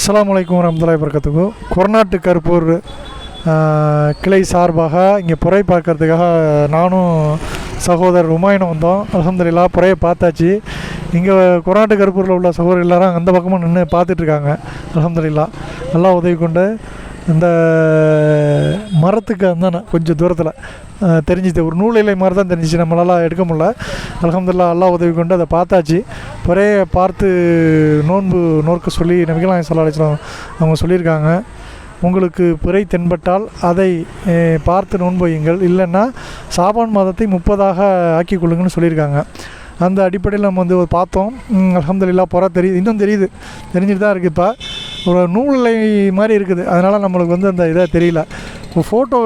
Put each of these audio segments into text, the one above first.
அஸ்ஸலாமு அலைக்கும் வரஹ்மத்துல்லாஹி வபரகாத்துஹு. கொரநாட்டு கருப்பூர் கிளை சார்பாக இங்கே புரை பார்க்கறதுக்காக நானும் சகோதரர் உமாயினும் வந்தோம். அல்ஹம்துலில்லாஹ் புரையை பார்த்தாச்சு. இங்கே கொரநாட்டு கருப்பூரில் உள்ள சகோதரர் எல்லாரும் அந்த பக்கமாக நின்று பார்த்துட்ருக்காங்க. அல்ஹம்துலில்லாஹ் நல்லா உதவி கொண்டு இந்த மரத்துக்கு அந்த கொஞ்சம் தூரத்தில் தெரிஞ்சுது, ஒரு நூல் இலை மாதிரி தான் தெரிஞ்சிச்சு, நம்மளால் எடுக்க முடியல. அல்ஹம்துலில்லாஹ் அல்லாஹ் உதவி கொண்டு அதை பார்த்தாச்சு. புரையை பார்த்து நோன்பு நோக்க சொல்லி நபிகள் நாயகம் ஸல்லல்லாஹு அலைஹி வஸல்லம் அவங்க சொல்லியிருக்காங்க. உங்களுக்கு பிறை தென்பட்டால் அதை பார்த்து நோன்பு வையுங்கள், இல்லைன்னா சாபான் மாதத்தை 30ஆக ஆக்கிக் கொள்ளுங்கன்னு சொல்லியிருக்காங்க. அந்த அடிப்படையில் நம்ம வந்து பார்த்தோம். அல்ஹம்துலில்லாஹ் புற தெரியுது, இன்னும் தெரிஞ்சுட்டு தான் இருக்குது. இப்போ ஒரு நூலை மாதிரி இருக்குது, அதனால் நம்மளுக்கு வந்து அந்த இதாக தெரியல. இப்போ ஃபோட்டோ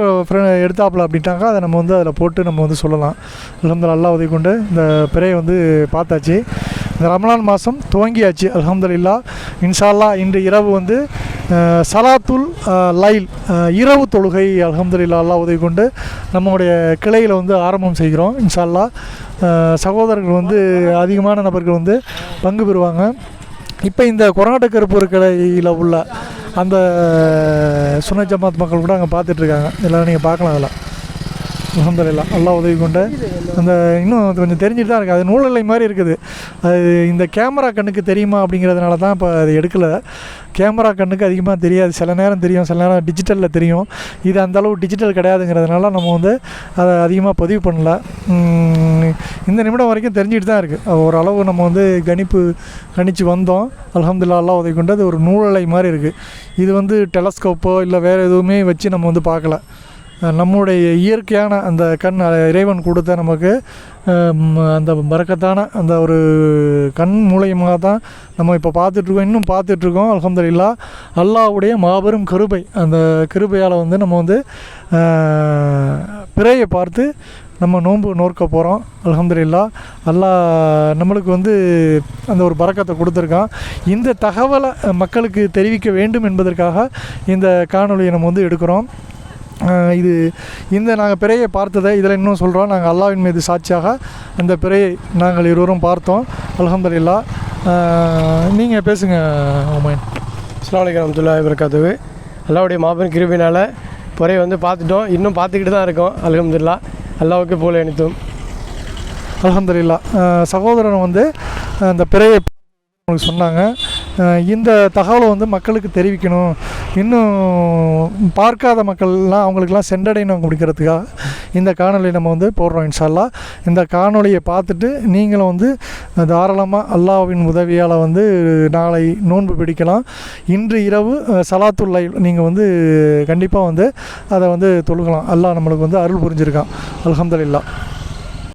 எடுத்தாப்புல அப்படின்ட்டாங்க, அதை நம்ம வந்து அதில் போட்டு நம்ம வந்து சொல்லலாம். அல்ஹம்துலில்லாஹ் அல்லாஹ் உதவி கொண்டு இந்த பிறையை வந்து பார்த்தாச்சு. இந்த ரமலான் மாதம் துவங்கியாச்சு. அல்ஹம்துலில்லாஹ் இன்ஷா அல்லாஹ் இன்று இரவு வந்து சலாத்துல் லைல் இரவு தொழுகை அல்ஹம்துலில்லாஹ் அல்லாஹ் உதவி கொண்டு நம்முடைய கிளையில் வந்து ஆரம்பம் செய்கிறோம். இன்ஷா அல்லாஹ் சகோதரர்கள் வந்து அதிகமான நபர்கள் வந்து பங்கு பெறுவாங்க. இப்போ இந்த கொரநாட்டு கருப்பூர் கிளையில் உள்ள அந்த சுன்னத் ஜமாத் மக்கள் கூட அங்கே பார்த்துட்ருக்காங்க. எல்லோரும் நீங்கள் பார்க்கலாம். அதில் அல்ஹம்துலில்லாஹ் அல்லாஹ் உதவி கொண்டு அந்த இன்னும் கொஞ்சம் தெரிஞ்சுட்டு தான் இருக்குது. அது நூலிலை மாதிரி இருக்குது. அது இந்த கேமரா கண்ணுக்கு தெரியுமா அப்படிங்கிறதுனால தான் இப்போ அது எடுக்கலை. கேமரா கண்ணுக்கு அதிகமாக தெரியாது, சில நேரம் தெரியும், சில நேரம் டிஜிட்டலில் தெரியும். இது அந்தளவு டிஜிட்டல் கிடையாதுங்கிறதுனால நம்ம வந்து அதை அதிகமாக பதிவு பண்ணல. இந்த நிமிடம் வரைக்கும் தெரிஞ்சுட்டு தான் இருக்குது. ஓரளவு நம்ம வந்து கணிச்சு வந்தோம். அல்ஹம்துலில்லாஹ் அல்லாஹ் உதவி கொண்டு அது ஒரு நூலிலை மாதிரி இருக்குது. இது வந்து டெலஸ்கோப்போ இல்லை வேறு எதுவுமே வச்சு நம்ம வந்து பார்க்கல. நம்முடைய இயற்கையான அந்த கண் இறைவன் கொடுத்த நமக்கு அந்த பரக்கத்தான அந்த ஒரு கண் மூலியமாக தான் நம்ம இப்போ பார்த்துட்ருக்கோம், இன்னும் பார்த்துட்ருக்கோம். அல்ஹம்துலில்லாஹ் அல்லாஹ்வுடைய மாபெரும் கிருபை, அந்த கிருபையால் வந்து நம்ம வந்து பிறையை பார்த்து நம்ம நோன்பு நோக்க போகிறோம். அல்ஹம்துலில்லாஹ் அல்லாஹ் நம்மளுக்கு வந்து அந்த ஒரு பரக்கத்தை கொடுத்துருக்கான். இந்த தகவலை மக்களுக்கு தெரிவிக்க வேண்டும் என்பதற்காக இந்த காணொலியை நம்ம வந்து எடுக்கிறோம். நாங்கள் பிறையை பார்த்ததை இதில் இன்னும் சொல்கிறோம். நாங்கள் அல்லாஹ்வின் மீது சாட்சியாக அந்த பிறையை நாங்கள் இருவரும் பார்த்தோம். அல்ஹம்துலில்லாஹ் நீங்கள் பேசுங்க உமைன். அஸ்ஸலாமு அலைக்கும் வரஹ்மத்துல்லாஹி வபரகாத்துஹு. அல்லாஹ்வுடைய மாபெரும் கிருபையினால் பிறையை வந்து பார்த்துட்டோம், இன்னும் பார்த்துக்கிட்டு தான் இருக்கோம். அல்ஹம்துலில்லாஹ் அல்லாஹ்வுக்கு புகழ் அனைத்தும். அல்ஹம்துலில்லாஹ் சகோதரன் வந்து அந்த பிறையை உங்களுக்கு சொன்னாங்க. இந்த தகவலை வந்து மக்களுக்கு தெரிவிக்கணும், இன்னும் பார்க்காத மக்கள்லாம் அவங்களுக்கெல்லாம் சென்றடையணும் அப்படிங்கிறதுக்காக இந்த காணொலியை நம்ம வந்து போடுறோம். இன்ஷா அல்லாஹ் இந்த காணொலியை பார்த்துட்டு நீங்களும் வந்து தாராளமாக அல்லாஹ்வின் உதவியால் வந்து நாளை நோன்பு பிடிக்கலாம். இன்று இரவு சலாத்துல் லைல் நீங்கள் வந்து கண்டிப்பாக வந்து அதை வந்து தொழுகலாம். அல்லாஹ் நம்மளுக்கு வந்து அருள் புரிஞ்சிருக்கான். அல்ஹம்துலில்லாஹ்.